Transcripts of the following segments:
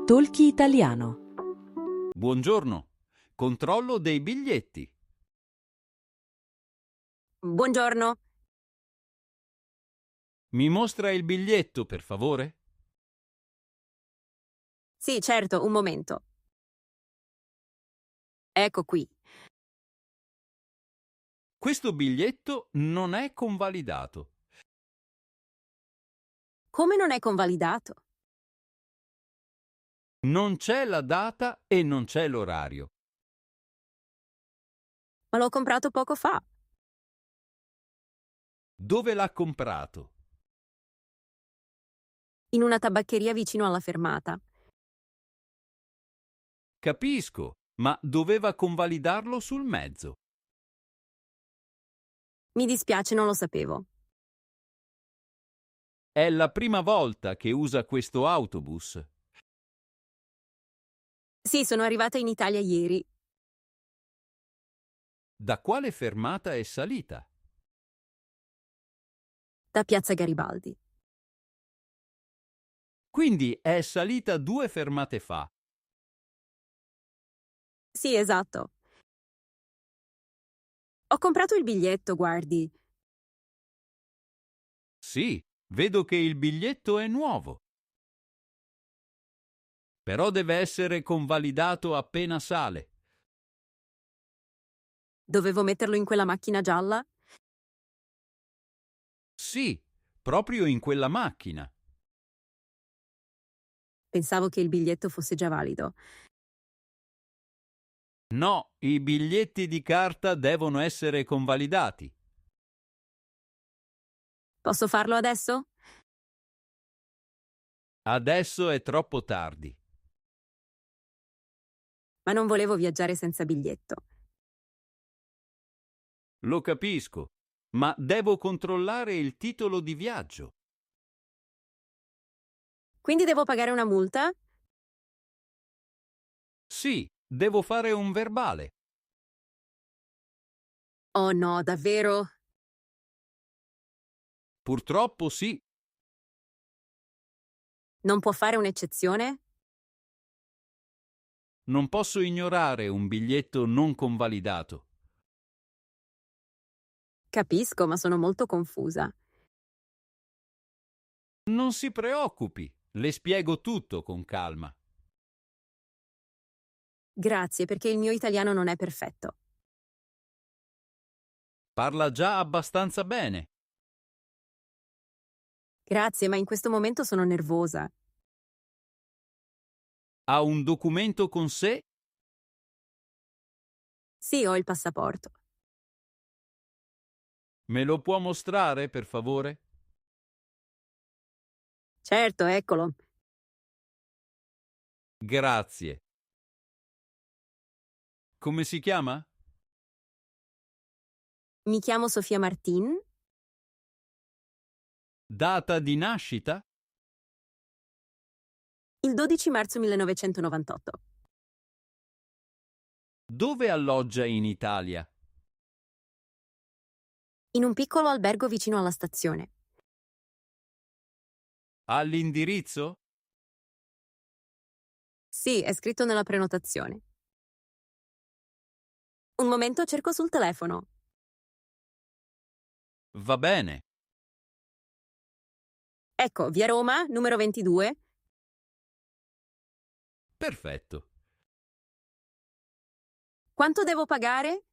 Talkie Italiano. Buongiorno. Controllo dei biglietti. Buongiorno. Mi mostra il biglietto, per favore? Sì, certo, un momento. Ecco qui. Questo biglietto non è convalidato. Come non è convalidato? Non c'è la data e non c'è l'orario. Ma l'ho comprato poco fa. Dove l'ha comprato? In una tabaccheria vicino alla fermata. Capisco, ma doveva convalidarlo sul mezzo. Mi dispiace, non lo sapevo. È la prima volta che usa questo autobus. Sì, sono arrivata in Italia ieri. Da quale fermata è salita? Da Piazza Garibaldi. Quindi è salita 2 fermate fa. Sì, esatto. Ho comprato il biglietto, guardi. Sì, vedo che il biglietto è nuovo. Però deve essere convalidato appena sale. Dovevo metterlo in quella macchina gialla? Sì, proprio in quella macchina. Pensavo che il biglietto fosse già valido. No, i biglietti di carta devono essere convalidati. Posso farlo adesso? Adesso è troppo tardi. Ma non volevo viaggiare senza biglietto. Lo capisco, ma devo controllare il titolo di viaggio. Quindi devo pagare una multa? Sì, devo fare un verbale. Oh no, davvero? Purtroppo sì. Non può fare un'eccezione? Non posso ignorare un biglietto non convalidato. Capisco, ma sono molto confusa. Non si preoccupi, le spiego tutto con calma. Grazie, perché il mio italiano non è perfetto. Parla già abbastanza bene. Grazie, ma in questo momento sono nervosa. Ha un documento con sé? Sì, ho il passaporto. Me lo può mostrare, per favore? Certo, eccolo. Grazie. Come si chiama? Mi chiamo Sofia Martin. Data di nascita? Il 12 marzo 1998. Dove alloggia in Italia? In un piccolo albergo vicino alla stazione. Ha l'indirizzo? Sì, è scritto nella prenotazione. Un momento, cerco sul telefono. Va bene. Ecco, via Roma, numero 22. Perfetto. Quanto devo pagare?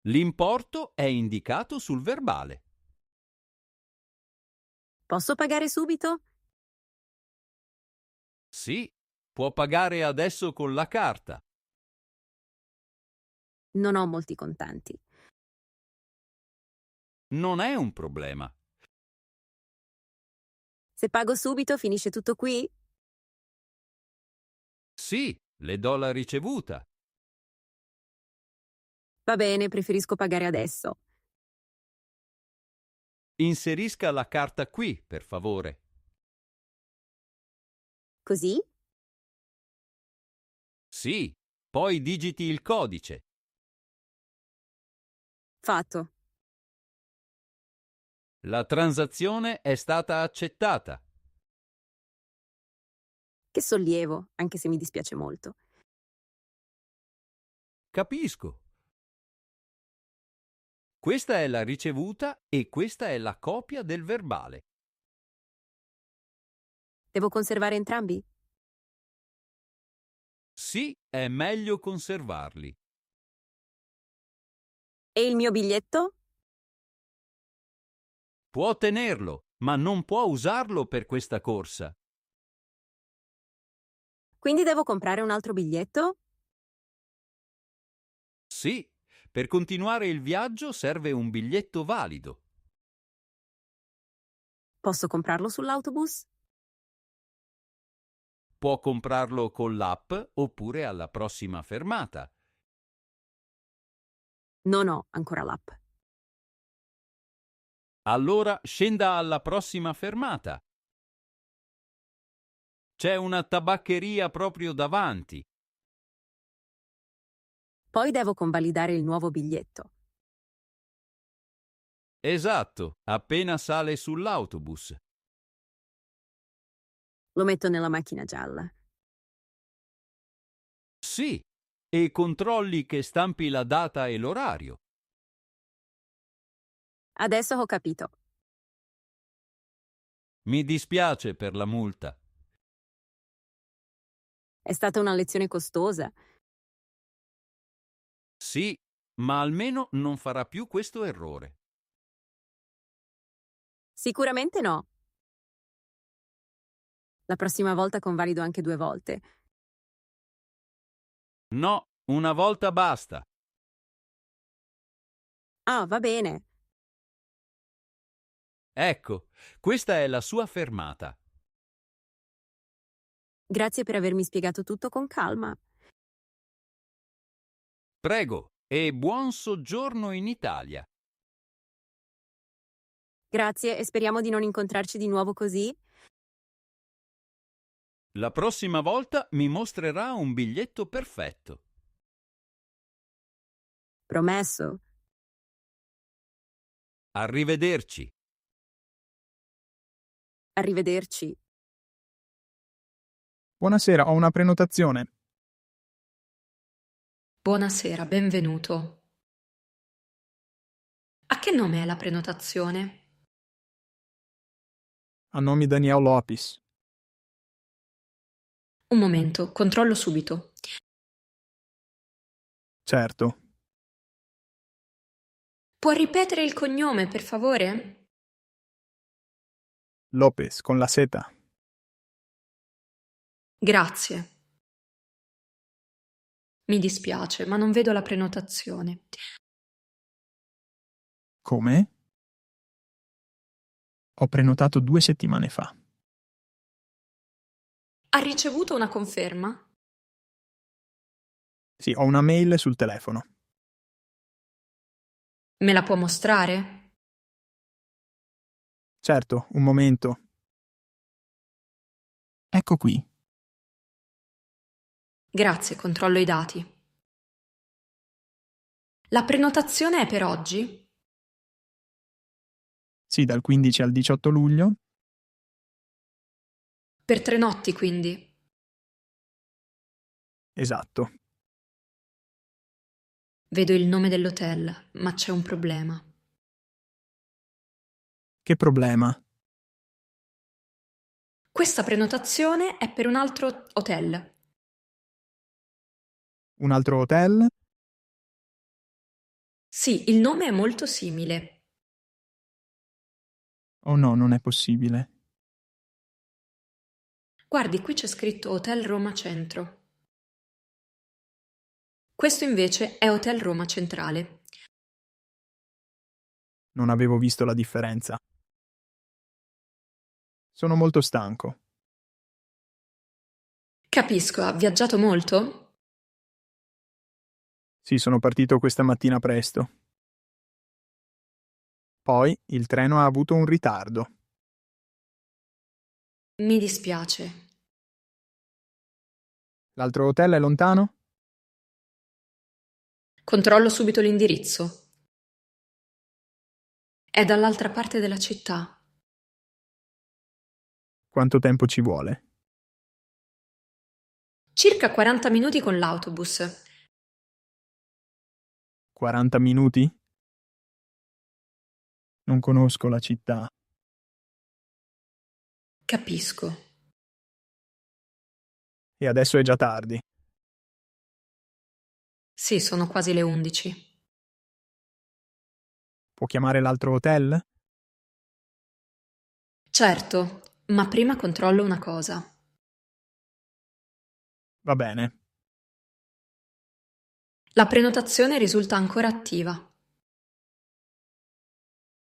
L'importo è indicato sul verbale. Posso pagare subito? Sì, può pagare adesso con la carta. Non ho molti contanti. Non è un problema. Se pago subito, finisce tutto qui? Sì, le do la ricevuta. Va bene, preferisco pagare adesso. Inserisca la carta qui, per favore. Così? Sì, poi digiti il codice. Fatto. La transazione è stata accettata. Che sollievo, anche se mi dispiace molto. Capisco. Questa è la ricevuta e questa è la copia del verbale. Devo conservare entrambi? Sì, è meglio conservarli. E il mio biglietto? Può tenerlo, ma non può usarlo per questa corsa. Quindi devo comprare un altro biglietto? Sì, per continuare il viaggio serve un biglietto valido. Posso comprarlo sull'autobus? Può comprarlo con l'app oppure alla prossima fermata. Non ho ancora l'app. Allora scenda alla prossima fermata. C'è una tabaccheria proprio davanti. Poi devo convalidare il nuovo biglietto. Esatto, appena sale sull'autobus. Lo metto nella macchina gialla. Sì, e controlli che stampi la data e l'orario. Adesso ho capito. Mi dispiace per la multa. È stata una lezione costosa. Sì, ma almeno non farà più questo errore. Sicuramente no. La prossima volta convalido anche 2 volte. No, una volta basta. Ah, va bene. Ecco, questa è la sua fermata. Grazie per avermi spiegato tutto con calma. Prego, e buon soggiorno in Italia. Grazie e speriamo di non incontrarci di nuovo così. La prossima volta mi mostrerà un biglietto perfetto. Promesso. Arrivederci. Arrivederci. Buonasera, ho una prenotazione. Buonasera, benvenuto. A che nome è la prenotazione? A nome Daniel Lopes. Un momento, controllo subito. Certo. Può ripetere il cognome, per favore? Lopes, con la seta. Grazie. Mi dispiace, ma non vedo la prenotazione. Come? Ho prenotato 2 settimane fa. Ha ricevuto una conferma? Sì, ho una mail sul telefono. Me la può mostrare? Certo, un momento. Ecco qui. Grazie, controllo i dati. La prenotazione è per oggi? Sì, dal 15 al 18 luglio. Per 3 notti, quindi. Esatto. Vedo il nome dell'hotel, ma c'è un problema. Che problema? Questa prenotazione è per un altro hotel. Un altro hotel? Sì, il nome è molto simile. Oh no, non è possibile. Guardi, qui c'è scritto Hotel Roma Centro. Questo invece è Hotel Roma Centrale. Non avevo visto la differenza. Sono molto stanco. Capisco, ha viaggiato molto? Sì, sono partito questa mattina presto. Poi il treno ha avuto un ritardo. Mi dispiace. L'altro hotel è lontano? Controllo subito l'indirizzo. È dall'altra parte della città. Quanto tempo ci vuole? Circa 40 minuti con l'autobus. 40 minuti? Non conosco la città. Capisco. E adesso è già tardi. Sì, sono quasi le 11. Può chiamare l'altro hotel? Certo, ma prima controllo una cosa. Va bene. La prenotazione risulta ancora attiva.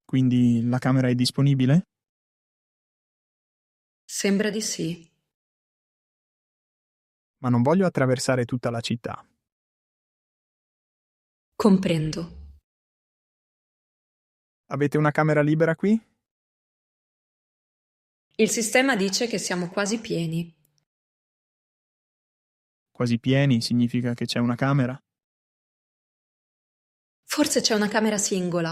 Quindi la camera è disponibile? Sembra di sì. Ma non voglio attraversare tutta la città. Comprendo. Avete una camera libera qui? Il sistema dice che siamo quasi pieni. Quasi pieni significa che c'è una camera? Forse c'è una camera singola.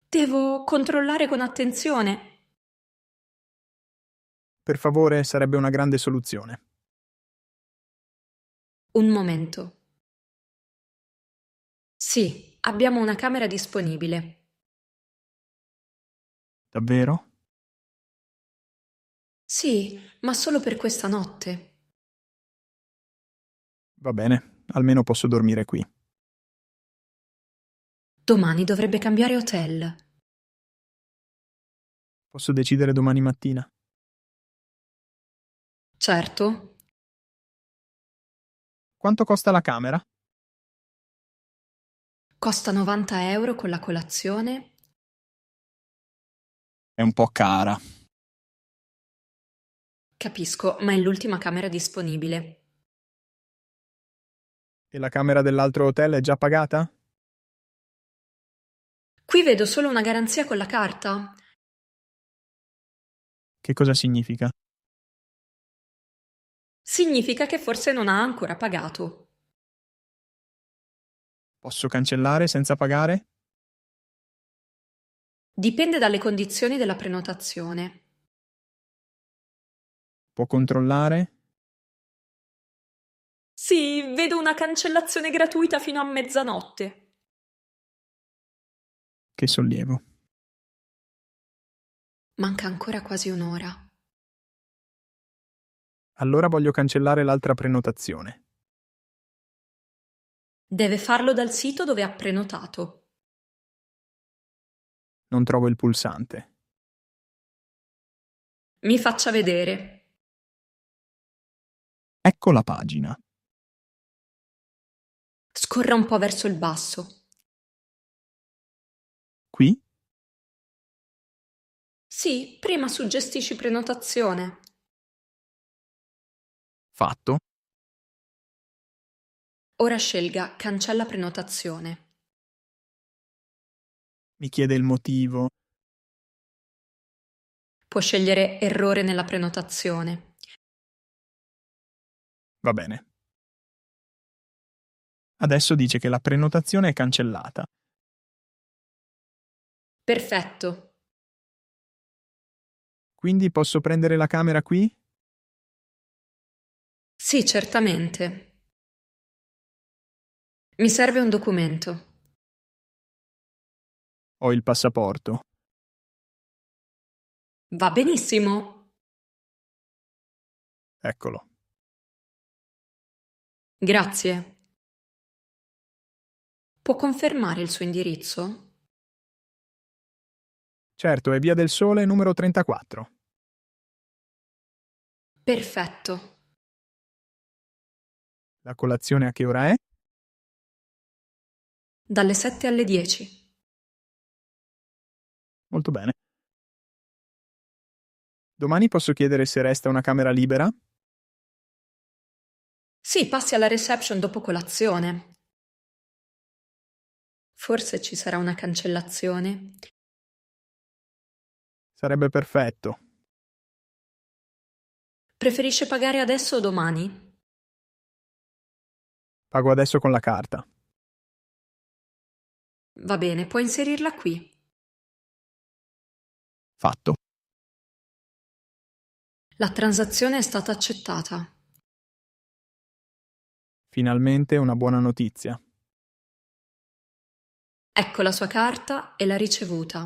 Devo controllare con attenzione. Per favore, sarebbe una grande soluzione. Un momento. Sì, abbiamo una camera disponibile. Davvero? Sì, ma solo per questa notte. Va bene, almeno posso dormire qui. Domani dovrebbe cambiare hotel. Posso decidere domani mattina? Certo. Quanto costa la camera? Costa 90 euro con la colazione. È un po' cara. Capisco, ma è l'ultima camera disponibile. E la camera dell'altro hotel è già pagata? Qui vedo solo una garanzia con la carta. Che cosa significa? Significa che forse non ha ancora pagato. Posso cancellare senza pagare? Dipende dalle condizioni della prenotazione. Può controllare? Sì, vedo una cancellazione gratuita fino a mezzanotte. Che sollievo. Manca ancora quasi un'ora. Allora voglio cancellare l'altra prenotazione. Deve farlo dal sito dove ha prenotato. Non trovo il pulsante. Mi faccia vedere. Ecco la pagina. Scorra un po' verso il basso. Qui? Sì, prima suggestisci prenotazione. Fatto. Ora scelga cancella prenotazione. Mi chiede il motivo. Può scegliere errore nella prenotazione. Va bene. Adesso dice che la prenotazione è cancellata. Perfetto. Quindi posso prendere la camera qui? Sì, certamente. Mi serve un documento. Ho il passaporto. Va benissimo. Eccolo. Grazie. Può confermare il suo indirizzo? Certo, è Via del Sole numero 34. Perfetto. La colazione a che ora è? Dalle 7 alle 10. Molto bene. Domani posso chiedere se resta una camera libera? Sì, passi alla reception dopo colazione. Forse ci sarà una cancellazione. Sarebbe perfetto. Preferisce pagare adesso o domani? Pago adesso con la carta. Va bene, può inserirla qui. Fatto. La transazione è stata accettata. Finalmente una buona notizia. Ecco la sua carta e la ricevuta.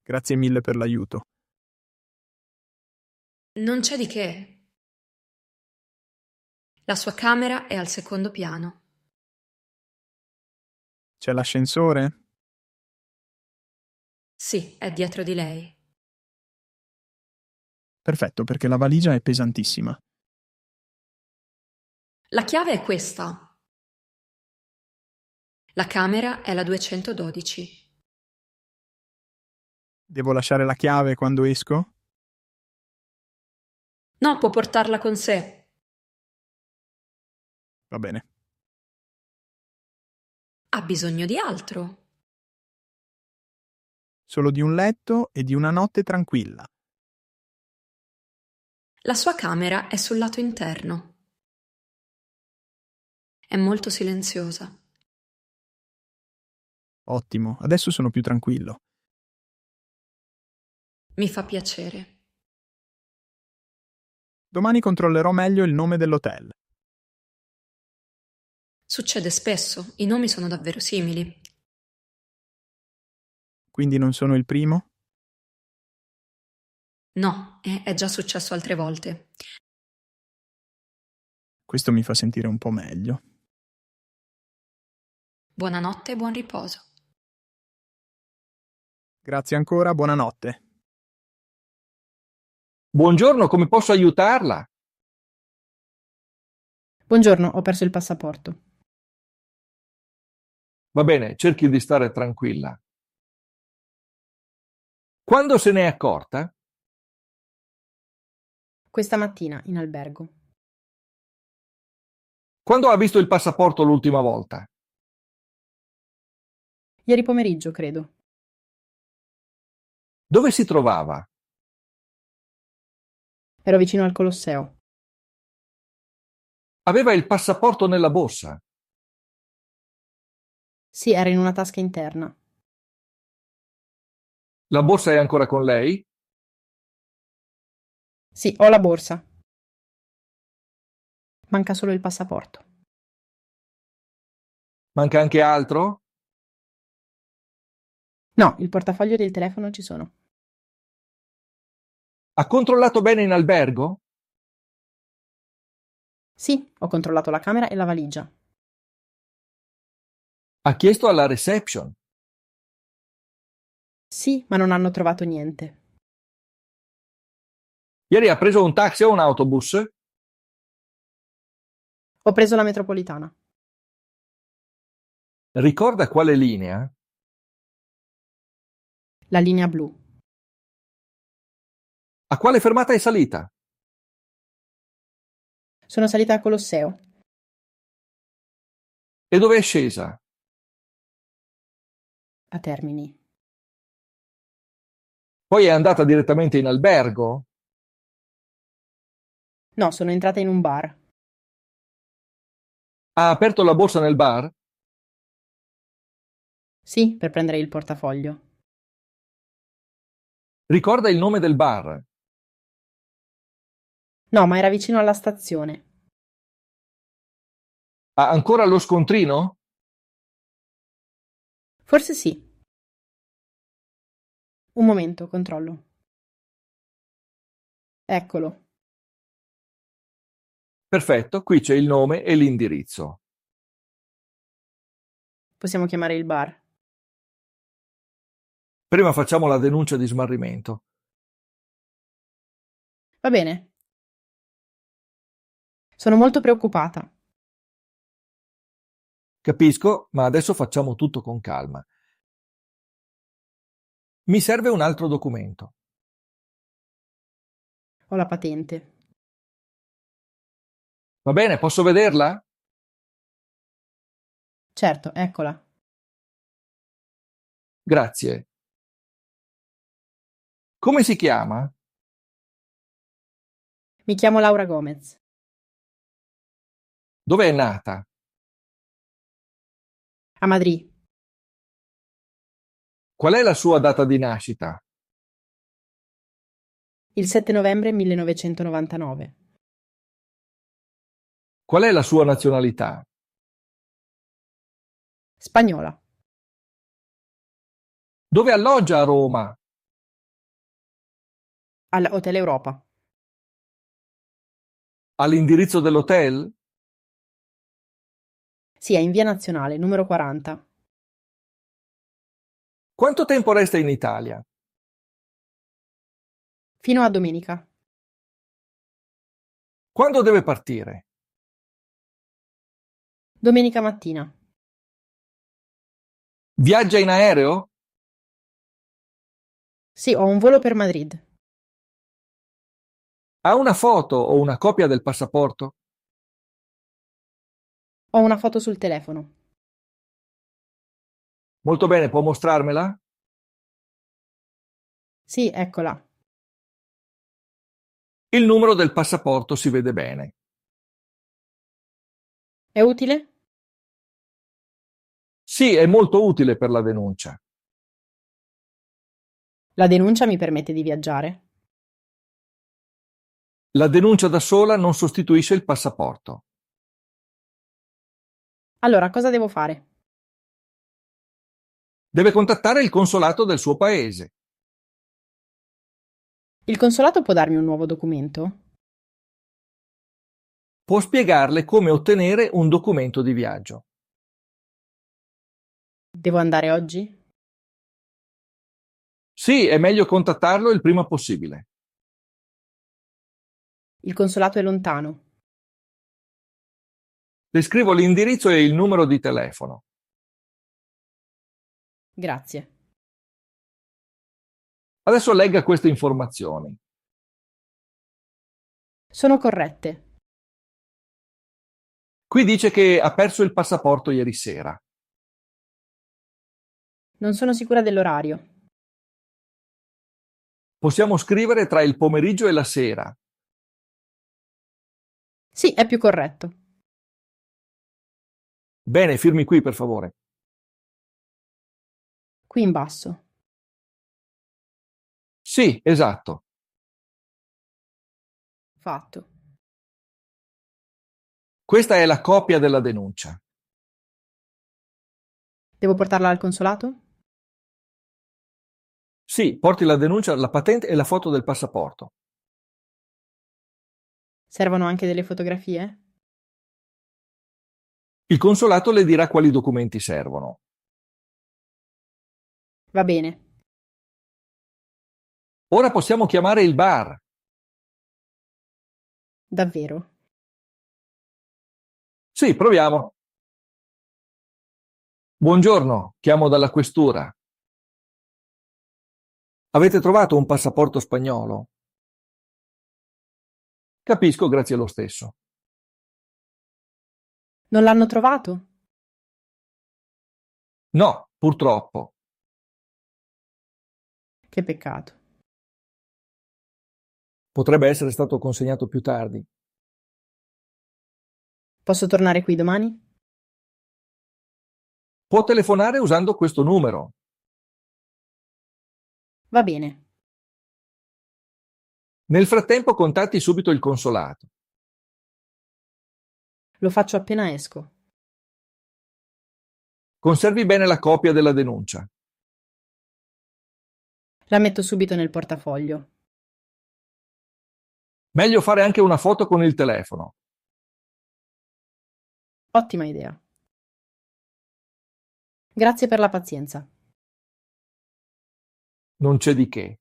Grazie mille per l'aiuto. Non c'è di che. La sua camera è al secondo piano. C'è l'ascensore? Sì, è dietro di lei. Perfetto, perché la valigia è pesantissima. La chiave è questa. La camera è la 212. Devo lasciare la chiave quando esco? No, può portarla con sé. Va bene. Ha bisogno di altro. Solo di un letto e di una notte tranquilla. La sua camera è sul lato interno. È molto silenziosa. Ottimo, adesso sono più tranquillo. Mi fa piacere. Domani controllerò meglio il nome dell'hotel. Succede spesso, i nomi sono davvero simili. Quindi non sono il primo? No, è già successo altre volte. Questo mi fa sentire un po' meglio. Buonanotte e buon riposo. Grazie ancora, buonanotte. Buongiorno, come posso aiutarla? Buongiorno, ho perso il passaporto. Va bene, cerchi di stare tranquilla. Quando se n'è accorta? Questa mattina in albergo. Quando ha visto il passaporto l'ultima volta? Ieri pomeriggio, credo. Dove si trovava? Ero vicino al Colosseo. Aveva il passaporto nella borsa? Sì, era in una tasca interna. La borsa è ancora con lei? Sì, ho la borsa. Manca solo il passaporto. Manca anche altro? No, il portafoglio e il telefono ci sono. Ha controllato bene in albergo? Sì, ho controllato la camera e la valigia. Ha chiesto alla reception? Sì, ma non hanno trovato niente. Ieri ha preso un taxi o un autobus? Ho preso la metropolitana. Ricorda quale linea? La linea blu. A quale fermata è salita? Sono salita al Colosseo. E dove è scesa? A Termini. Poi è andata direttamente in albergo? No, sono entrata in un bar. Ha aperto la borsa nel bar? Sì, per prendere il portafoglio. Ricorda il nome del bar? No, ma era vicino alla stazione. Ha ancora lo scontrino? Forse sì. Un momento, controllo. Eccolo. Perfetto, qui c'è il nome e l'indirizzo. Possiamo chiamare il bar. Prima facciamo la denuncia di smarrimento. Va bene. Sono molto preoccupata. Capisco, ma adesso facciamo tutto con calma. Mi serve un altro documento. Ho la patente. Va bene, posso vederla? Certo, eccola. Grazie. Come si chiama? Mi chiamo Laura Gomez. Dove è nata? A Madrid. Qual è la sua data di nascita? Il 7 novembre 1999. Qual è la sua nazionalità? Spagnola. Dove alloggia a Roma? Al Hotel Europa. Ha l'indirizzo dell'hotel? Sì, è in via Nazionale, numero 40. Quanto tempo resta in Italia? Fino a domenica. Quando deve partire? Domenica mattina. Viaggia in aereo? Sì, ho un volo per Madrid. Ha una foto o una copia del passaporto? Ho una foto sul telefono. Molto bene, può mostrarmela? Sì, eccola. Il numero del passaporto si vede bene. È utile? Sì, è molto utile per la denuncia. La denuncia mi permette di viaggiare? La denuncia da sola non sostituisce il passaporto. Allora, cosa devo fare? Deve contattare il consolato del suo paese. Il consolato può darmi un nuovo documento? Può spiegarle come ottenere un documento di viaggio. Devo andare oggi? Sì, è meglio contattarlo il prima possibile. Il consolato è lontano. Le scrivo l'indirizzo e il numero di telefono. Grazie. Adesso legga queste informazioni. Sono corrette. Qui dice che ha perso il passaporto ieri sera. Non sono sicura dell'orario. Possiamo scrivere tra il pomeriggio e la sera. Sì, è più corretto. Bene, firmi qui per favore. Qui in basso. Sì, esatto. Fatto. Questa è la copia della denuncia. Devo portarla al consolato? Sì, porti la denuncia, la patente e la foto del passaporto. Servono anche delle fotografie? Il consolato le dirà quali documenti servono. Va bene. Ora possiamo chiamare il bar. Davvero? Sì, proviamo. Buongiorno, chiamo dalla questura. Avete trovato un passaporto spagnolo? Capisco, grazie lo stesso. Non l'hanno trovato? No, purtroppo. Che peccato. Potrebbe essere stato consegnato più tardi. Posso tornare qui domani? Può telefonare usando questo numero. Va bene. Nel frattempo contatti subito il consolato. Lo faccio appena esco. Conservi bene la copia della denuncia. La metto subito nel portafoglio. Meglio fare anche una foto con il telefono. Ottima idea. Grazie per la pazienza. Non c'è di che.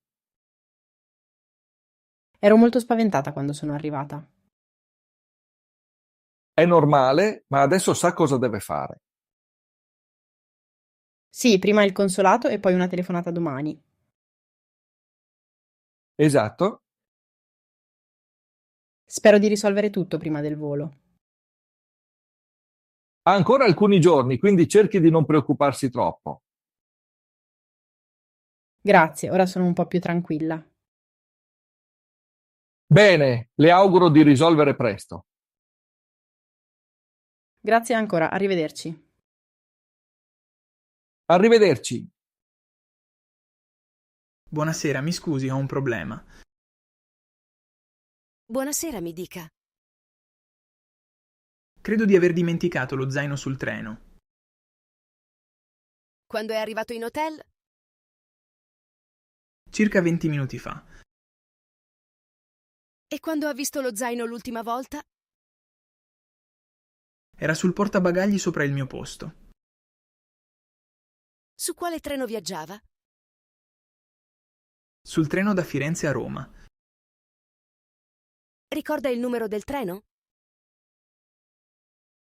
Ero molto spaventata quando sono arrivata. È normale, ma adesso sa cosa deve fare. Sì, prima il consolato e poi una telefonata domani. Esatto. Spero di risolvere tutto prima del volo. Ha ancora alcuni giorni, quindi cerchi di non preoccuparsi troppo. Grazie, ora sono un po' più tranquilla. Bene, le auguro di risolvere presto. Grazie ancora, arrivederci. Arrivederci. Buonasera, mi scusi, ho un problema. Buonasera, mi dica. Credo di aver dimenticato lo zaino sul treno. Quando è arrivato in hotel? Circa 20 minuti fa. E quando ha visto lo zaino l'ultima volta? Era sul portabagagli sopra il mio posto. Su quale treno viaggiava? Sul treno da Firenze a Roma. Ricorda il numero del treno?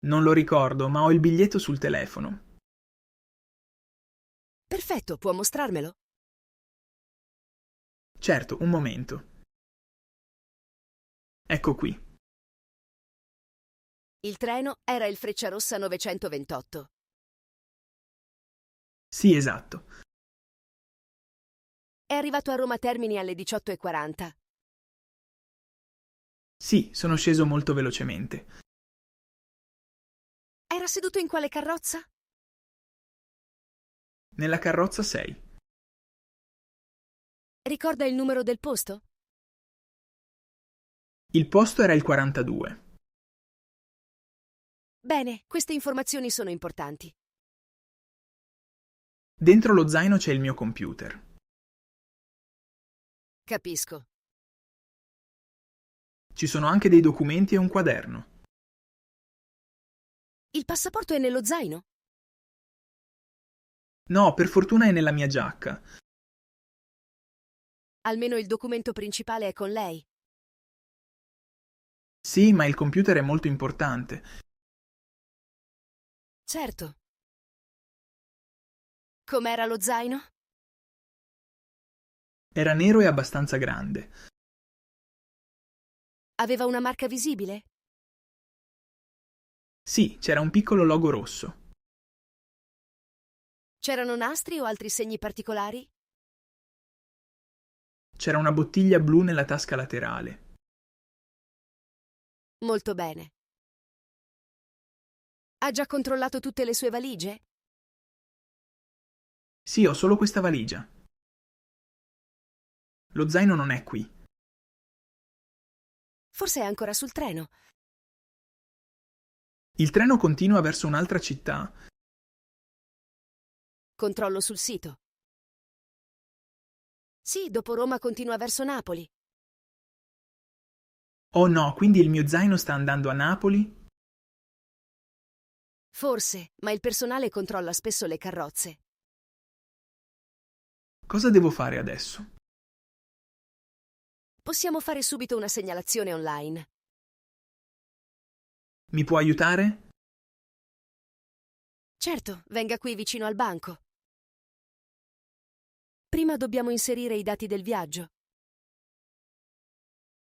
Non lo ricordo, ma ho il biglietto sul telefono. Perfetto, può mostrarmelo? Certo, un momento. Ecco qui. Il treno era il Frecciarossa 928. Sì, esatto. È arrivato a Roma Termini alle 18:40. Sì, sono sceso molto velocemente. Era seduto in quale carrozza? Nella carrozza 6. Ricorda il numero del posto? Il posto era il 42. Bene, queste informazioni sono importanti. Dentro lo zaino c'è il mio computer. Capisco. Ci sono anche dei documenti e un quaderno. Il passaporto è nello zaino? No, per fortuna è nella mia giacca. Almeno il documento principale è con lei. Sì, ma il computer è molto importante. Certo. Com'era lo zaino? Era nero e abbastanza grande. Aveva una marca visibile? Sì, c'era un piccolo logo rosso. C'erano nastri o altri segni particolari? C'era una bottiglia blu nella tasca laterale. Molto bene. Ha già controllato tutte le sue valigie? Sì, ho solo questa valigia. Lo zaino non è qui. Forse è ancora sul treno. Il treno continua verso un'altra città. Controllo sul sito. Sì, dopo Roma continua verso Napoli. Oh no, quindi il mio zaino sta andando a Napoli? Forse, ma il personale controlla spesso le carrozze. Cosa devo fare adesso? Possiamo fare subito una segnalazione online. Mi può aiutare? Certo, venga qui vicino al banco. Prima dobbiamo inserire i dati del viaggio.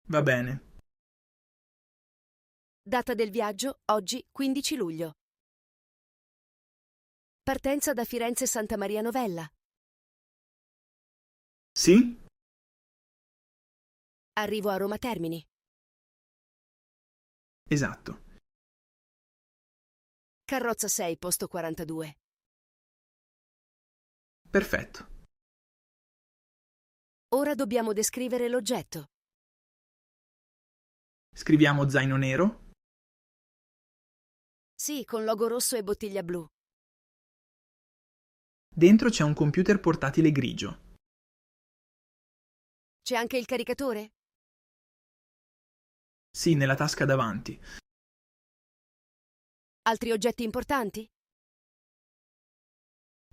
Va bene. Data del viaggio, oggi 15 luglio. Partenza da Firenze Santa Maria Novella. Sì? Arrivo a Roma Termini. Esatto. Carrozza 6, posto 42. Perfetto. Ora dobbiamo descrivere l'oggetto. Scriviamo zaino nero. Sì, con logo rosso e bottiglia blu. Dentro c'è un computer portatile grigio. C'è anche il caricatore? Sì, nella tasca davanti. Altri oggetti importanti?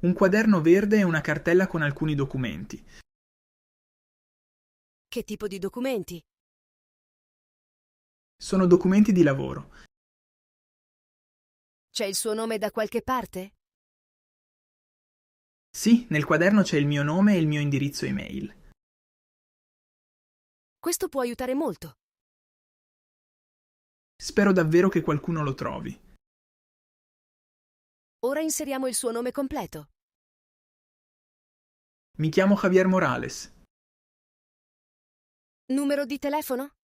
Un quaderno verde e una cartella con alcuni documenti. Che tipo di documenti? Sono documenti di lavoro. C'è il suo nome da qualche parte? Sì, nel quaderno c'è il mio nome e il mio indirizzo email. Questo può aiutare molto. Spero davvero che qualcuno lo trovi. Ora inseriamo il suo nome completo. Mi chiamo Javier Morales. Numero di telefono?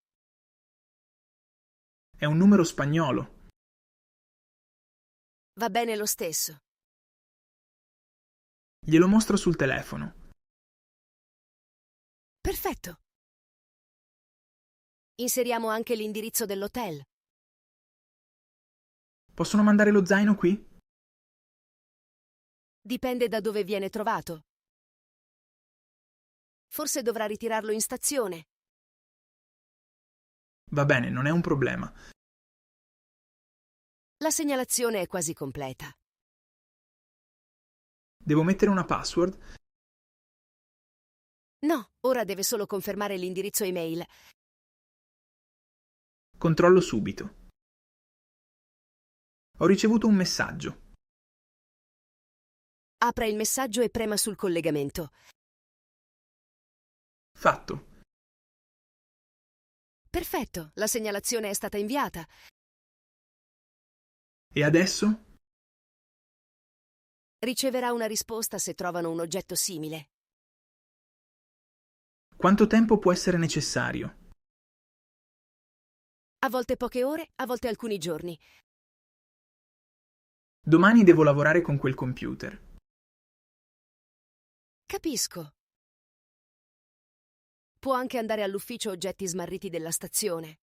È un numero spagnolo. Va bene lo stesso. Glielo mostro sul telefono. Perfetto. Inseriamo anche l'indirizzo dell'hotel. Possono mandare lo zaino qui? Dipende da dove viene trovato. Forse dovrà ritirarlo in stazione. Va bene, non è un problema. La segnalazione è quasi completa. Devo mettere una password? No, ora deve solo confermare l'indirizzo email. Controllo subito. Ho ricevuto un messaggio. Apra il messaggio e prema sul collegamento. Fatto. Perfetto, la segnalazione è stata inviata. E adesso? Riceverà una risposta se trovano un oggetto simile. Quanto tempo può essere necessario? A volte poche ore, a volte alcuni giorni. Domani devo lavorare con quel computer. Capisco. Può anche andare all'ufficio oggetti smarriti della stazione.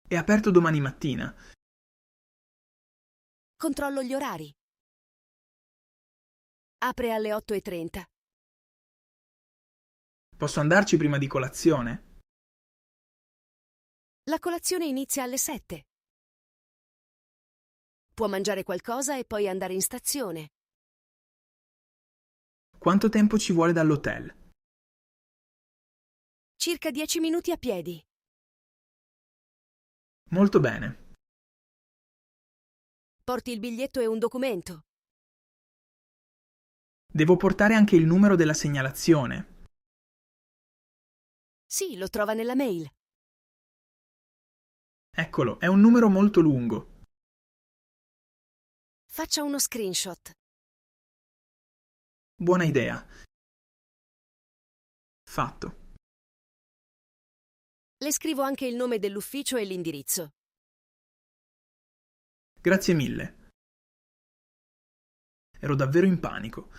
È aperto domani mattina. Controllo gli orari. Apre alle 8:30. Posso andarci prima di colazione? La colazione inizia alle 7. Può mangiare qualcosa e poi andare in stazione. Quanto tempo ci vuole dall'hotel? Circa 10 minuti a piedi. Molto bene. Porti il biglietto e un documento. Devo portare anche il numero della segnalazione. Sì, lo trova nella mail. Eccolo, è un numero molto lungo. Faccia uno screenshot. Buona idea. Fatto. Le scrivo anche il nome dell'ufficio e l'indirizzo. Grazie mille. Ero davvero in panico.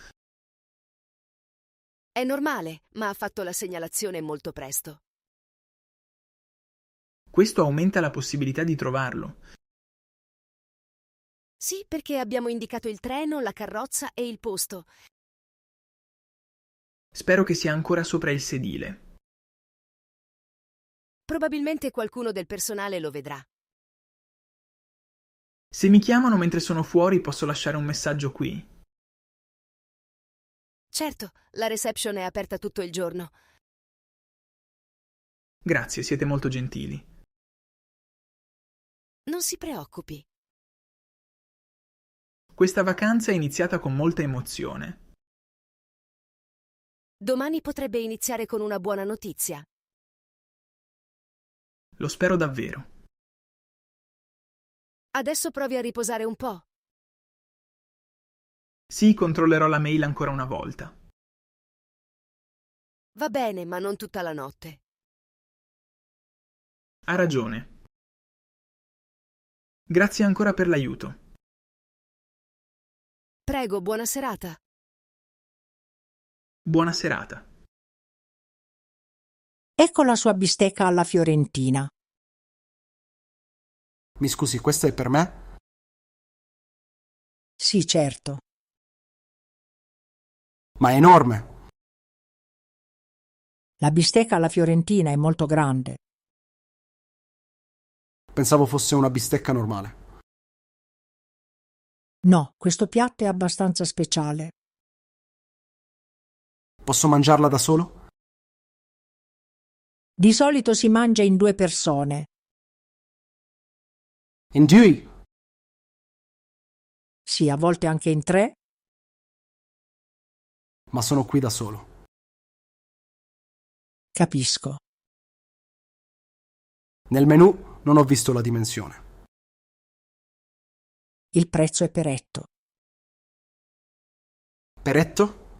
È normale, ma ha fatto la segnalazione molto presto. Questo aumenta la possibilità di trovarlo. Sì, perché abbiamo indicato il treno, la carrozza e il posto. Spero che sia ancora sopra il sedile. Probabilmente qualcuno del personale lo vedrà. Se mi chiamano mentre sono fuori, posso lasciare un messaggio qui. Certo, la reception è aperta tutto il giorno. Grazie, siete molto gentili. Non si preoccupi. Questa vacanza è iniziata con molta emozione. Domani potrebbe iniziare con una buona notizia. Lo spero davvero. Adesso provi a riposare un po'. Sì, controllerò la mail ancora una volta. Va bene, ma non tutta la notte. Ha ragione. Grazie ancora per l'aiuto. Prego, buona serata. Buona serata. Ecco la sua bistecca alla fiorentina. Mi scusi, questa è per me? Sì, certo. Ma è enorme. La bistecca alla fiorentina è molto grande. Pensavo fosse una bistecca normale. No, questo piatto è abbastanza speciale. Posso mangiarla da solo? Di solito si mangia in 2 persone. In due? Sì, a volte anche in 3. Ma sono qui da solo. Capisco. Nel menù non ho visto la dimensione. Il prezzo è per etto. Per etto?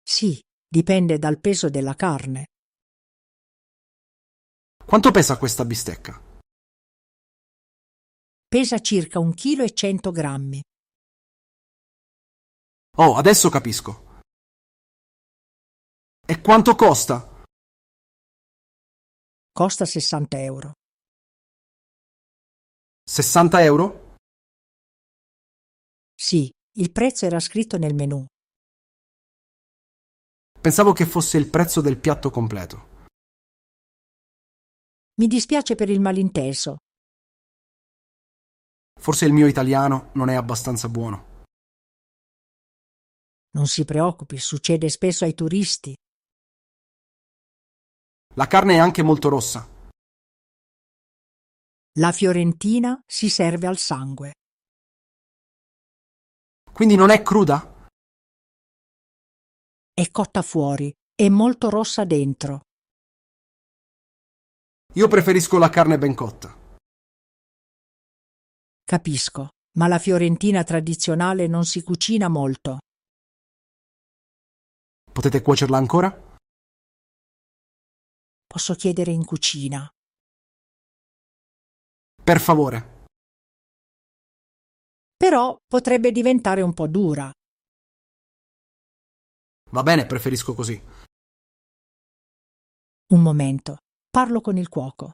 Sì, dipende dal peso della carne. Quanto pesa questa bistecca? Pesa circa 1,1 kg. Oh, adesso capisco. E quanto costa? Costa 60 euro. 60 euro? Sì, il prezzo era scritto nel menù. Pensavo che fosse il prezzo del piatto completo. Mi dispiace per il malinteso. Forse il mio italiano non è abbastanza buono. Non si preoccupi, succede spesso ai turisti. La carne è anche molto rossa. La fiorentina si serve al sangue. Quindi non è cruda? È cotta fuori e molto rossa dentro. Io preferisco la carne ben cotta. Capisco, ma la fiorentina tradizionale non si cucina molto. Potete cuocerla ancora? Posso chiedere in cucina. Per favore. Però potrebbe diventare un po' dura. Va bene, preferisco così. Un momento, parlo con il cuoco.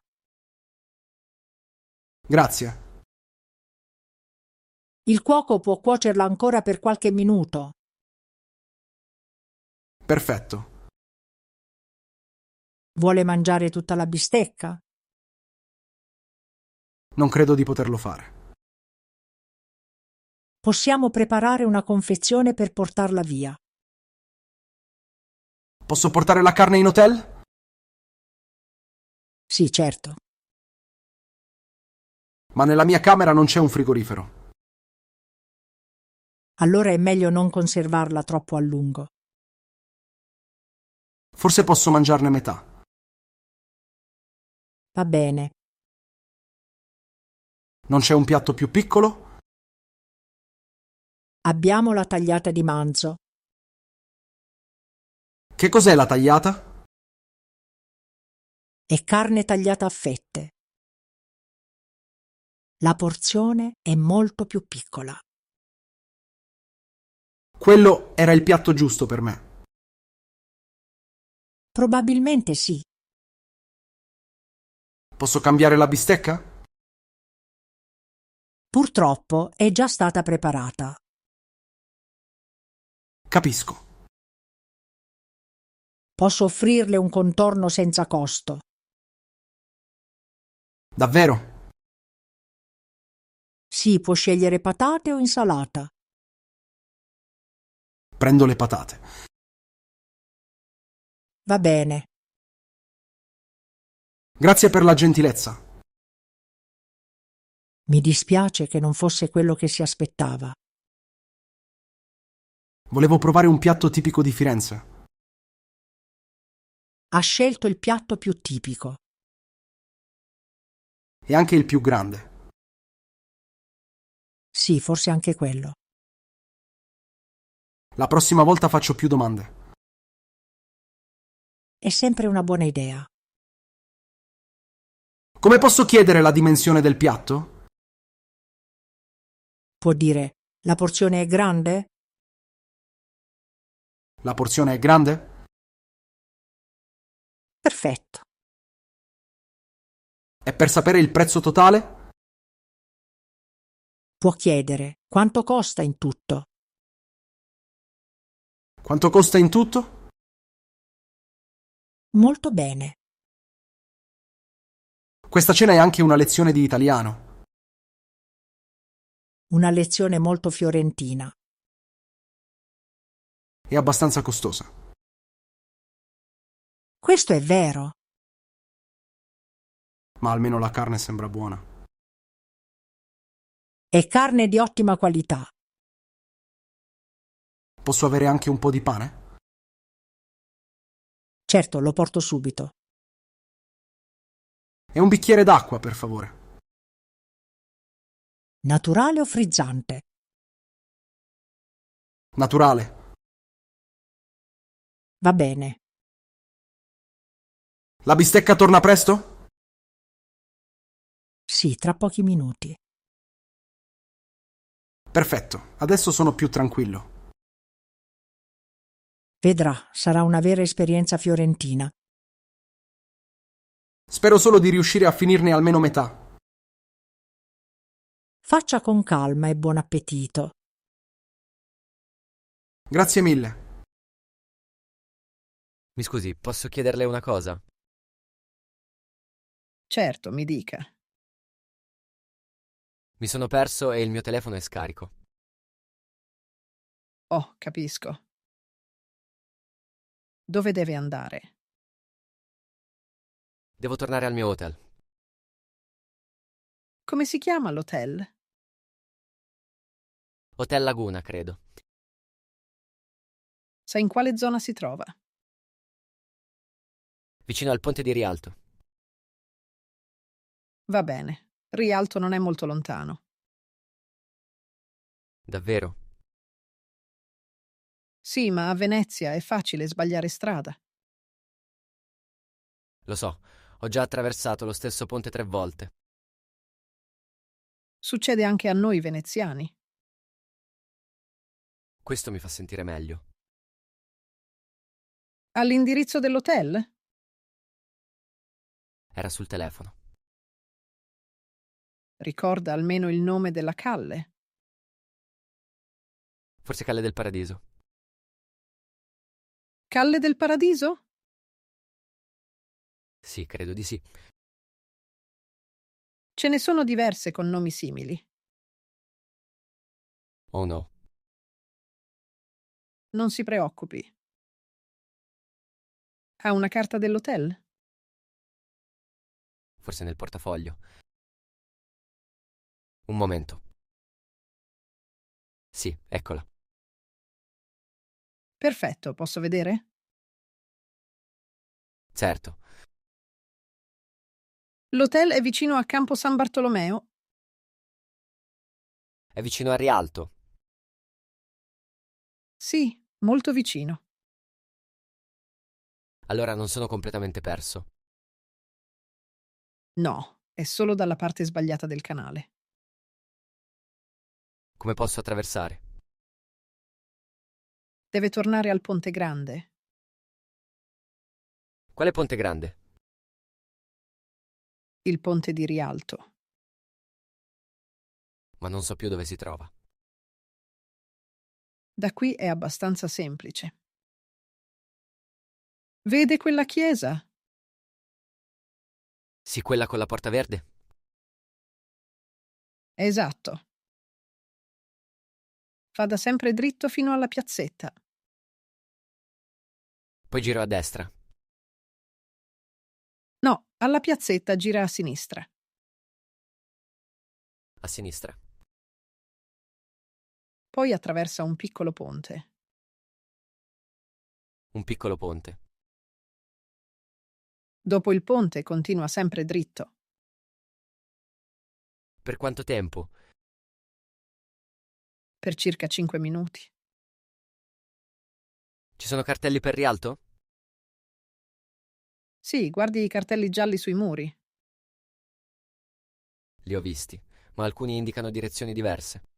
Grazie. Il cuoco può cuocerla ancora per qualche minuto. Perfetto. Vuole mangiare tutta la bistecca? Non credo di poterlo fare. Possiamo preparare una confezione per portarla via. Posso portare la carne in hotel? Sì, certo. Ma nella mia camera non c'è un frigorifero. Allora è meglio non conservarla troppo a lungo. Forse posso mangiarne metà. Va bene. Non c'è un piatto più piccolo? Abbiamo la tagliata di manzo. Che cos'è la tagliata? È carne tagliata a fette. La porzione è molto più piccola. Quello era il piatto giusto per me. Probabilmente sì. Posso cambiare la bistecca? Purtroppo è già stata preparata. Capisco. Posso offrirle un contorno senza costo. Davvero? Sì, può scegliere patate o insalata. Prendo le patate. Va bene. Grazie per la gentilezza. Mi dispiace che non fosse quello che si aspettava. Volevo provare un piatto tipico di Firenze. Ha scelto il piatto più tipico. E anche il più grande. Sì, forse anche quello. La prossima volta faccio più domande. È sempre una buona idea. Come posso chiedere la dimensione del piatto? Può dire, la porzione è grande? La porzione è grande? Perfetto. E per sapere il prezzo totale? Può chiedere, quanto costa in tutto? Quanto costa in tutto? Molto bene. Questa cena è anche una lezione di italiano. Una lezione molto fiorentina. È abbastanza costosa. Questo è vero. Ma almeno la carne sembra buona. È carne di ottima qualità. Posso avere anche un po' di pane? Certo, lo porto subito. E un bicchiere d'acqua, per favore. Naturale o frizzante? Naturale. Va bene. La bistecca torna presto? Sì, tra pochi minuti. Perfetto, adesso sono più tranquillo. Vedrà, sarà una vera esperienza fiorentina. Spero solo di riuscire a finirne almeno metà. Faccia con calma e buon appetito. Grazie mille. Mi scusi, posso chiederle una cosa? Certo, mi dica. Mi sono perso e il mio telefono è scarico. Oh, capisco. Dove deve andare? Devo tornare al mio hotel. Come si chiama l'hotel? Hotel Laguna, credo. Sa in quale zona si trova? Vicino al ponte di Rialto. Va bene. Rialto non è molto lontano. Davvero? Sì, ma a Venezia è facile sbagliare strada. Lo so, ho già attraversato lo stesso ponte 3 volte. Succede anche a noi veneziani. Questo mi fa sentire meglio. All'indirizzo dell'hotel? Era sul telefono. Ricorda almeno il nome della calle. Forse Calle del Paradiso. Calle del Paradiso? Sì, credo di sì. Ce ne sono diverse con nomi simili. Oh no. Non si preoccupi. Ha una carta dell'hotel? Forse nel portafoglio. Un momento. Sì, eccola. Perfetto, posso vedere? Certo. L'hotel è vicino a Campo San Bartolomeo? È vicino a Rialto. Sì, molto vicino. Allora non sono completamente perso. No, è solo dalla parte sbagliata del canale. Come posso attraversare? Deve tornare al Ponte Grande. Quale ponte grande? Il ponte di Rialto. Ma non so più dove si trova. Da qui è abbastanza semplice. Vede quella chiesa? Sì, quella con la porta verde? Esatto. Vada sempre dritto fino alla piazzetta. Poi giro a destra. No, alla piazzetta gira a sinistra. A sinistra. Poi attraversa un piccolo ponte. Un piccolo ponte. Dopo il ponte continua sempre dritto. Per quanto tempo? Per circa 5 minuti. Ci sono cartelli per Rialto? Sì, guardi i cartelli gialli sui muri. Li ho visti, ma alcuni indicano direzioni diverse.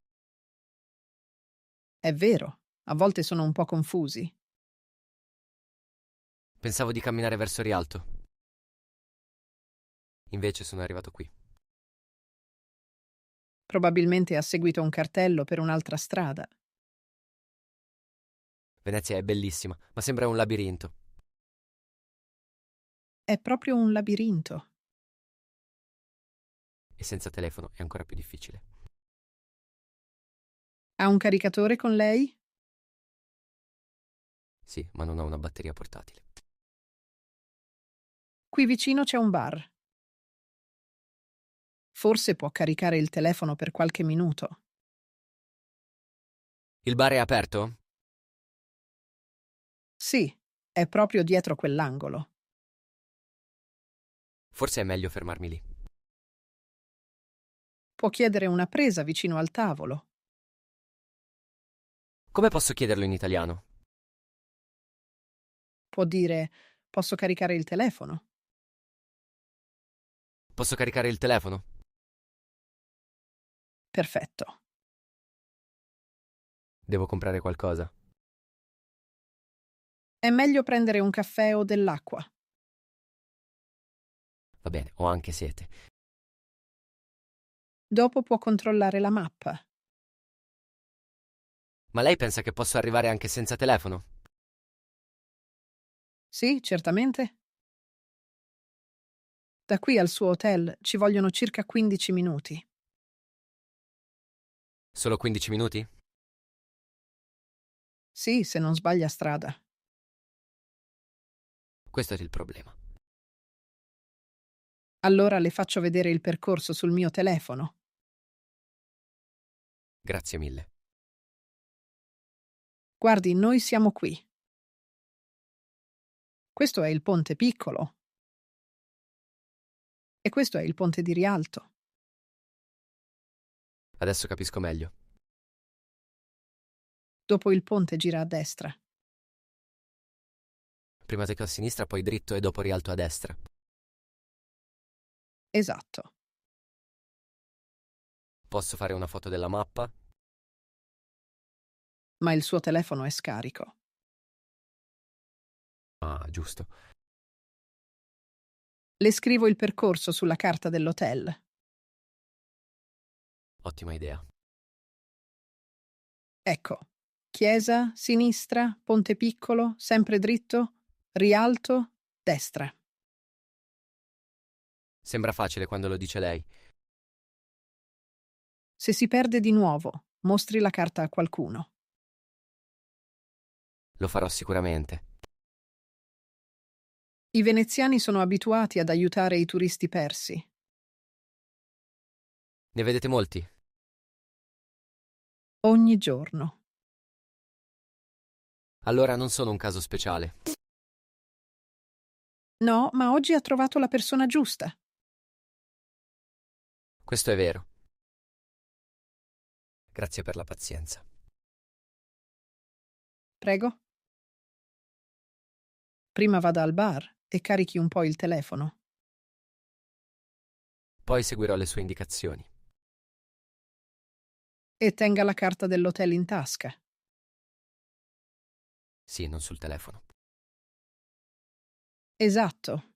È vero, a volte sono un po' confusi. Pensavo di camminare verso Rialto. Invece sono arrivato qui. Probabilmente ha seguito un cartello per un'altra strada. Venezia è bellissima, ma sembra un labirinto. È proprio un labirinto. E senza telefono è ancora più difficile. Ha un caricatore con lei? Sì, ma non ho una batteria portatile. Qui vicino c'è un bar. Forse può caricare il telefono per qualche minuto. Il bar è aperto? Sì, è proprio dietro quell'angolo. Forse è meglio fermarmi lì. Può chiedere una presa vicino al tavolo. Come posso chiederlo in italiano? Può dire: posso caricare il telefono? Posso caricare il telefono? Perfetto. Devo comprare qualcosa. È meglio prendere un caffè o dell'acqua. Va bene, ho anche sete. Dopo può controllare la mappa. Ma lei pensa che posso arrivare anche senza telefono? Sì, certamente. Da qui al suo hotel ci vogliono circa 15 minuti. Solo 15 minuti? Sì, se non sbaglia strada. Questo è il problema. Allora le faccio vedere il percorso sul mio telefono. Grazie mille. Guardi, noi siamo qui. Questo è il ponte piccolo. E questo è il ponte di Rialto. Adesso capisco meglio. Dopo il ponte gira a destra. Prima tecco a sinistra, poi dritto e dopo rialto a destra. Esatto. Posso fare una foto della mappa? Ma il suo telefono è scarico. Ah, giusto. Le scrivo il percorso sulla carta dell'hotel. Ottima idea. Ecco. Chiesa, sinistra, ponte piccolo, sempre dritto, rialto, destra. Sembra facile quando lo dice lei. Se si perde di nuovo, mostri la carta a qualcuno. Lo farò sicuramente. I veneziani sono abituati ad aiutare i turisti persi. Ne vedete molti? Ogni giorno. Allora non sono un caso speciale. No, ma oggi ha trovato la persona giusta. Questo è vero. Grazie per la pazienza. Prego. Prima vada al bar e carichi un po' il telefono. Poi seguirò le sue indicazioni. E tenga la carta dell'hotel in tasca. Sì, non sul telefono. Esatto.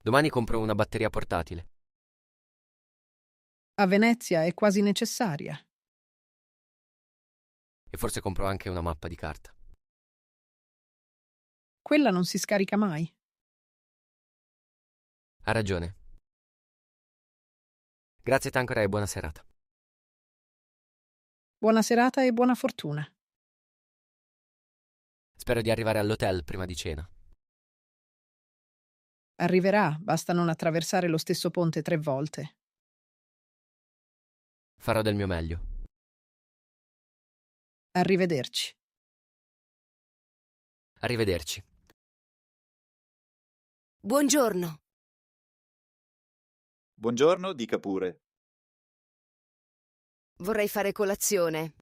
Domani compro una batteria portatile. A Venezia è quasi necessaria. E forse compro anche una mappa di carta. Quella non si scarica mai. Ha ragione. Grazie Tancora e buona serata. Buona serata e buona fortuna. Spero di arrivare all'hotel prima di cena. Arriverà, basta non attraversare lo stesso ponte 3 volte. Farò del mio meglio. Arrivederci. Arrivederci. Buongiorno. Buongiorno, dica pure. Vorrei fare colazione.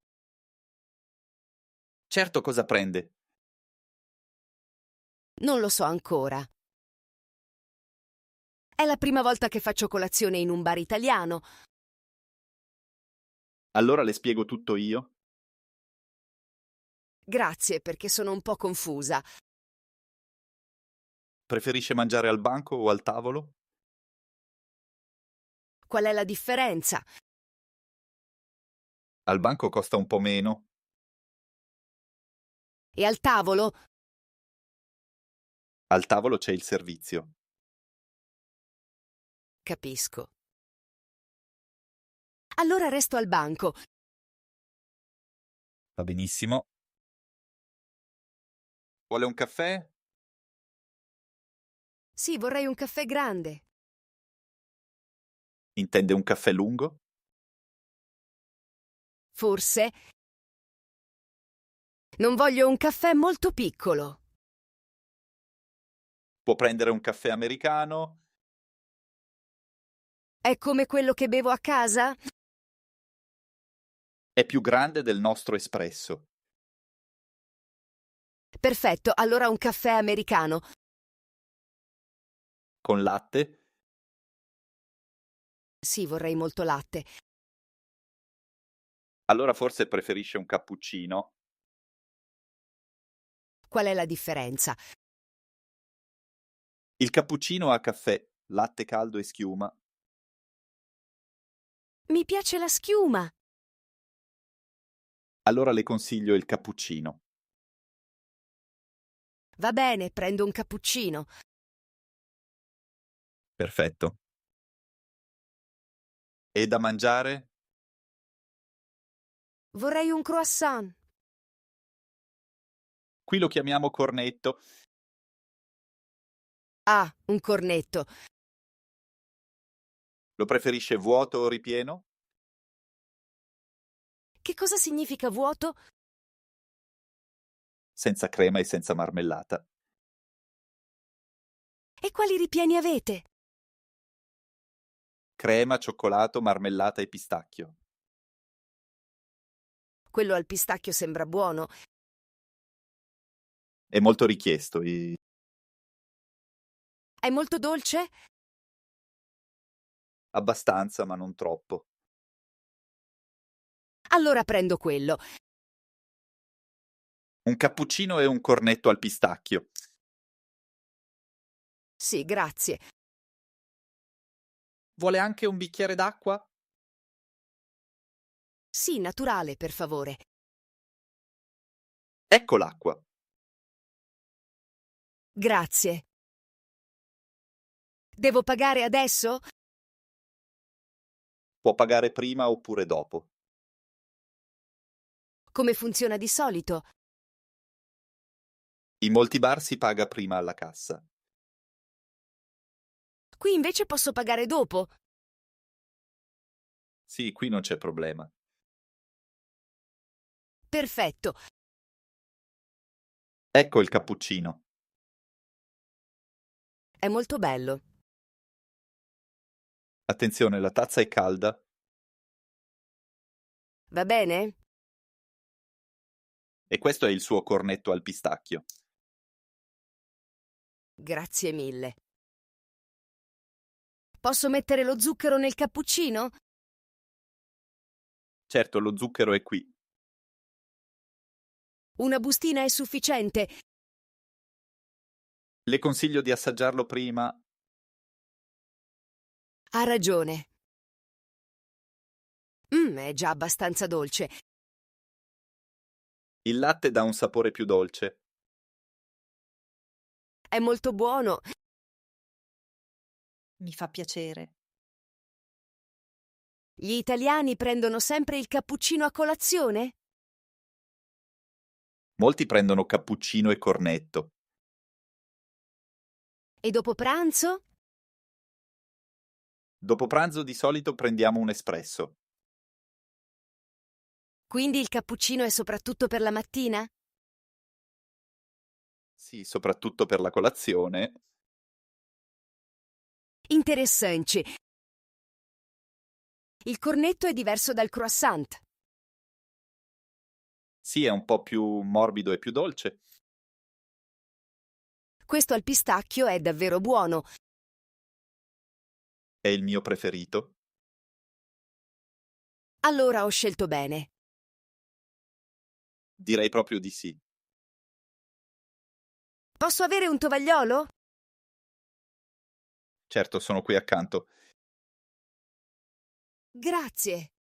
Certo, cosa prende? Non lo so ancora. È la prima volta che faccio colazione in un bar italiano. Allora le spiego tutto io. Grazie, perché sono un po' confusa. Preferisce mangiare al banco o al tavolo? Qual è la differenza? Al banco costa un po' meno. E al tavolo? Al tavolo c'è il servizio. Capisco. Allora resto al banco. Va benissimo. Vuole un caffè? Sì, vorrei un caffè grande. Intende un caffè lungo? Forse. Non voglio un caffè molto piccolo. Può prendere un caffè americano? È come quello che bevo a casa? È più grande del nostro espresso. Perfetto, allora un caffè americano. Con latte? Sì, vorrei molto latte. Allora forse preferisce un cappuccino? Qual è la differenza? Il cappuccino a caffè, latte caldo e schiuma. Mi piace la schiuma. Allora le consiglio il cappuccino. Va bene, prendo un cappuccino. Perfetto. E da mangiare? Vorrei un croissant. Qui lo chiamiamo cornetto. Ah, un cornetto. Lo preferisce vuoto o ripieno? Che cosa significa vuoto? Senza crema e senza marmellata. E quali ripieni avete? Crema, cioccolato, marmellata e pistacchio. Quello al pistacchio sembra buono. È molto richiesto. È molto dolce? Abbastanza, ma non troppo. Allora prendo quello. Un cappuccino e un cornetto al pistacchio. Sì, grazie. Vuole anche un bicchiere d'acqua? Sì, naturale, per favore. Ecco l'acqua. Grazie. Devo pagare adesso? Può pagare prima oppure dopo. Come funziona di solito? In molti bar si paga prima alla cassa. Qui invece posso pagare dopo? Sì, qui non c'è problema. Perfetto. Ecco il cappuccino. È molto bello. Attenzione, la tazza è calda. Va bene? E questo è il suo cornetto al pistacchio. Grazie mille. Posso mettere lo zucchero nel cappuccino? Certo, lo zucchero è qui. Una bustina è sufficiente. Le consiglio di assaggiarlo prima. Ha ragione. È già abbastanza dolce. Il latte dà un sapore più dolce. È molto buono. Mi fa piacere. Gli italiani prendono sempre il cappuccino a colazione? Molti prendono cappuccino e cornetto. E dopo pranzo? Dopo pranzo di solito prendiamo un espresso. Quindi il cappuccino è soprattutto per la mattina? Sì, soprattutto per la colazione. Interessante. Il cornetto è diverso dal croissant. Sì, è un po' più morbido e più dolce. Questo al pistacchio è davvero buono. È il mio preferito. Allora ho scelto bene. Direi proprio di sì. Posso avere un tovagliolo? Certo, sono qui accanto. Grazie.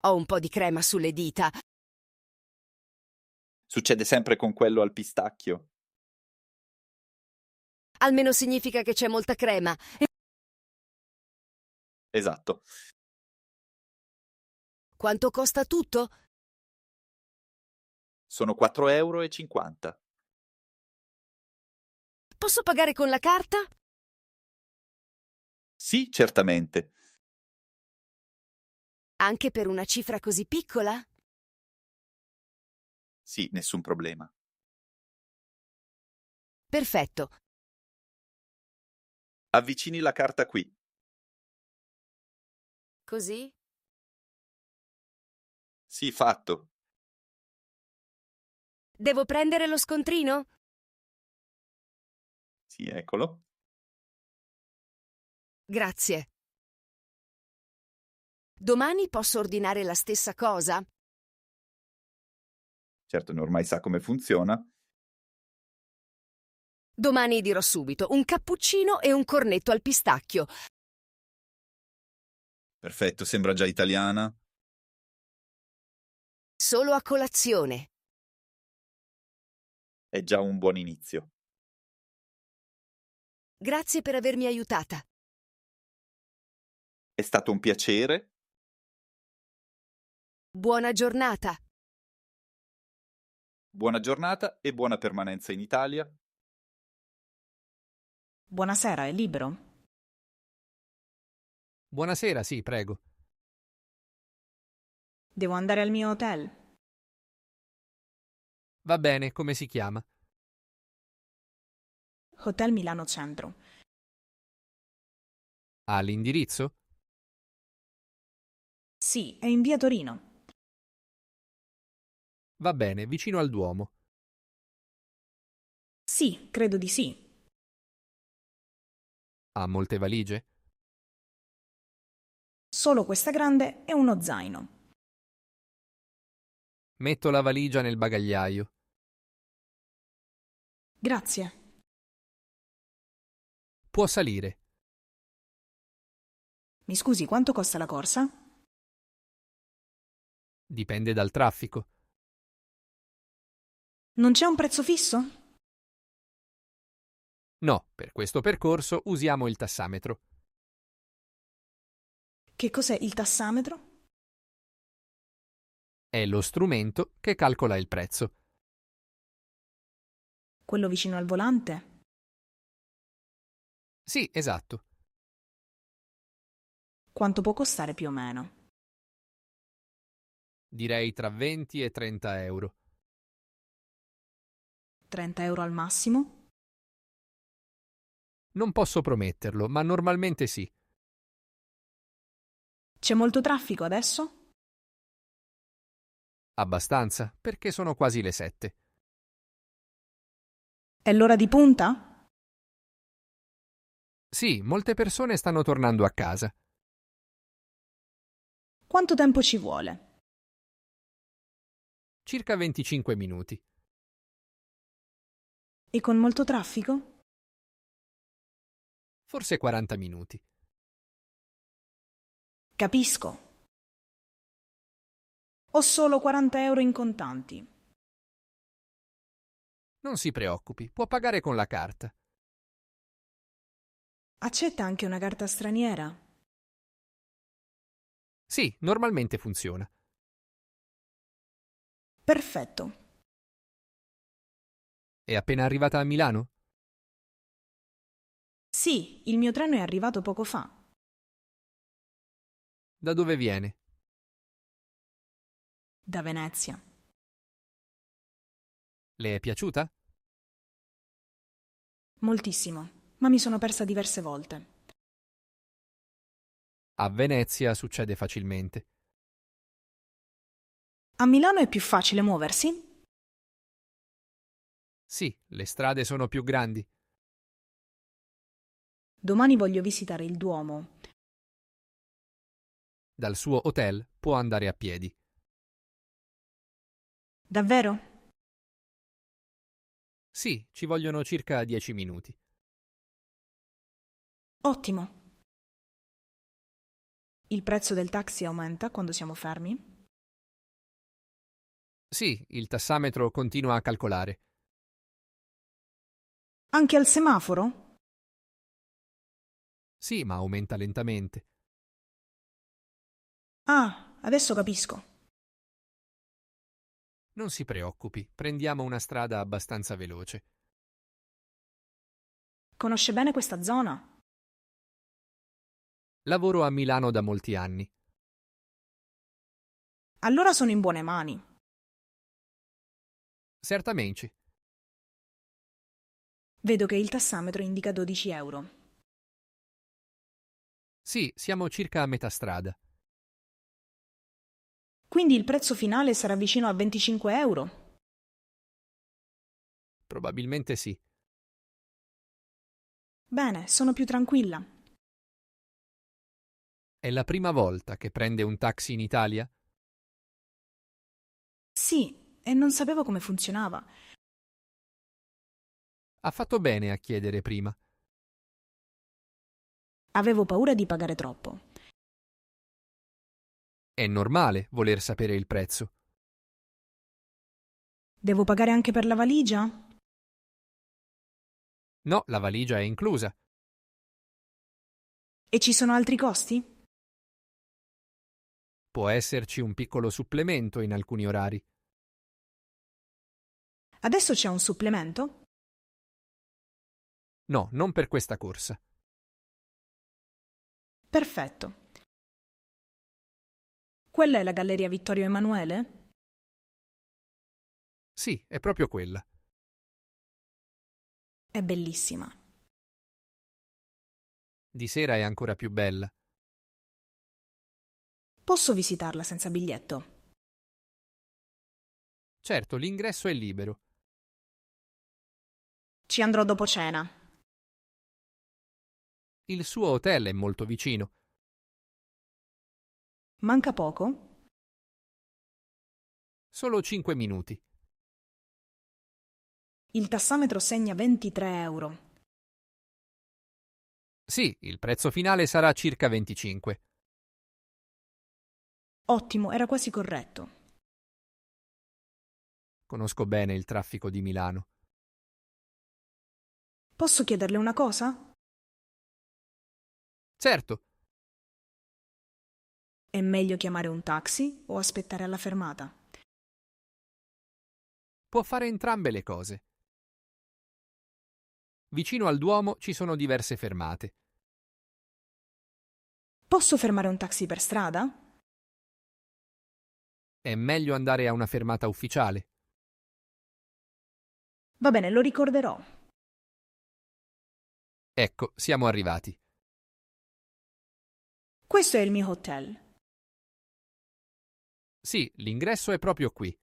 Ho un po' di crema sulle dita. Succede sempre con quello al pistacchio. Almeno significa che c'è molta crema. Esatto. Quanto costa tutto? Sono 4,50 €. Posso pagare con la carta? Sì, certamente. Anche per una cifra così piccola? Sì, nessun problema. Perfetto. Avvicini la carta qui. Così? Sì, fatto. Devo prendere lo scontrino? Sì, eccolo. Grazie. Domani posso ordinare la stessa cosa? Certo, ormai sa come funziona. Domani dirò subito un cappuccino e un cornetto al pistacchio. Perfetto, sembra già italiana. Solo a colazione. È già un buon inizio. Grazie per avermi aiutata. È stato un piacere. Buona giornata. Buona giornata e buona permanenza in Italia. Buonasera, è libero? Buonasera, sì, prego. Devo andare al mio hotel. Va bene, come si chiama? Hotel Milano Centro. Ha l'indirizzo? Sì, è in via Torino. Va bene, vicino al Duomo. Sì, credo di sì. Ha molte valigie? Solo questa grande e uno zaino. Metto la valigia nel bagagliaio. Grazie. Può salire. Mi scusi, quanto costa la corsa? Dipende dal traffico. Non c'è un prezzo fisso? No, per questo percorso usiamo il tassametro. Che cos'è il tassametro? È lo strumento che calcola il prezzo. Quello vicino al volante? Sì, esatto. Quanto può costare più o meno? Direi tra 20 e 30 euro. 30 euro al massimo? Non posso prometterlo, ma normalmente sì. C'è molto traffico adesso? Abbastanza, perché sono quasi le 7. È l'ora di punta? Sì, molte persone stanno tornando a casa. Quanto tempo ci vuole? Circa 25 minuti. E con molto traffico? Forse 40 minuti. Capisco. Ho solo 40 euro in contanti. Non si preoccupi, può pagare con la carta. Accetta anche una carta straniera? Sì, normalmente funziona. Perfetto. È appena arrivata a Milano? Sì, il mio treno è arrivato poco fa. Da dove viene? Da Venezia. Le è piaciuta? Moltissimo, ma mi sono persa diverse volte. A Venezia succede facilmente. A Milano è più facile muoversi? Sì, le strade sono più grandi. Domani voglio visitare il Duomo. Dal suo hotel può andare a piedi. Davvero? Sì, ci vogliono circa 10 minuti. Ottimo. Il prezzo del taxi aumenta quando siamo fermi? Sì, il tassametro continua a calcolare. Anche al semaforo? Sì, ma aumenta lentamente. Ah, adesso capisco. Non si preoccupi, prendiamo una strada abbastanza veloce. Conosce bene questa zona? Lavoro a Milano da molti anni. Allora sono in buone mani. Certamente. Vedo che il tassametro indica 12 euro. Sì, siamo circa a metà strada. Quindi il prezzo finale sarà vicino a 25 euro? Probabilmente sì. Bene, sono più tranquilla. È la prima volta che prende un taxi in Italia? Sì, e non sapevo come funzionava. Ha fatto bene a chiedere prima. Avevo paura di pagare troppo. È normale voler sapere il prezzo. Devo pagare anche per la valigia? No, la valigia è inclusa. E ci sono altri costi? Può esserci un piccolo supplemento in alcuni orari. Adesso c'è un supplemento? No, non per questa corsa. Perfetto. Quella è la Galleria Vittorio Emanuele? Sì, è proprio quella. È bellissima. Di sera è ancora più bella. Posso visitarla senza biglietto? Certo, l'ingresso è libero. Ci andrò dopo cena. Il suo hotel è molto vicino. Manca poco? Solo 5 minuti. Il tassametro segna 23 euro. Sì, il prezzo finale sarà circa 25. Ottimo, era quasi corretto. Conosco bene il traffico di Milano. Posso chiederle una cosa? Certo. È meglio chiamare un taxi o aspettare alla fermata? Può fare entrambe le cose. Vicino al Duomo ci sono diverse fermate. Posso fermare un taxi per strada? È meglio andare a una fermata ufficiale. Va bene, lo ricorderò. Ecco, siamo arrivati. Questo è il mio hotel. Sì, l'ingresso è proprio qui.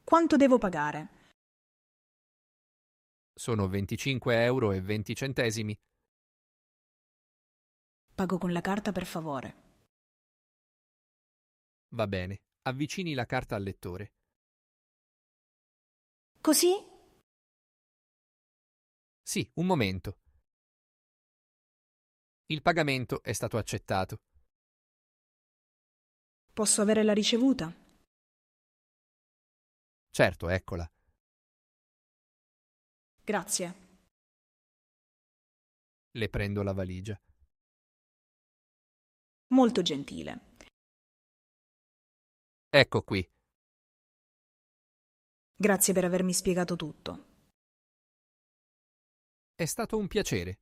Quanto devo pagare? Sono 25,20 €. Pago con la carta, per favore. Va bene, avvicini la carta al lettore. Così? Sì, un momento. Il pagamento è stato accettato. Posso avere la ricevuta? Certo, eccola. Grazie. Le prendo la valigia. Molto gentile. Ecco qui. Grazie per avermi spiegato tutto. È stato un piacere.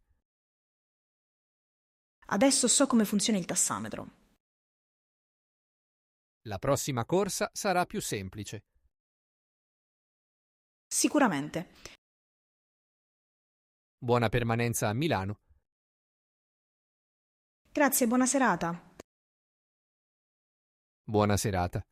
Adesso so come funziona il tassametro. La prossima corsa sarà più semplice. Sicuramente. Buona permanenza a Milano. Grazie, buona serata. Buona serata.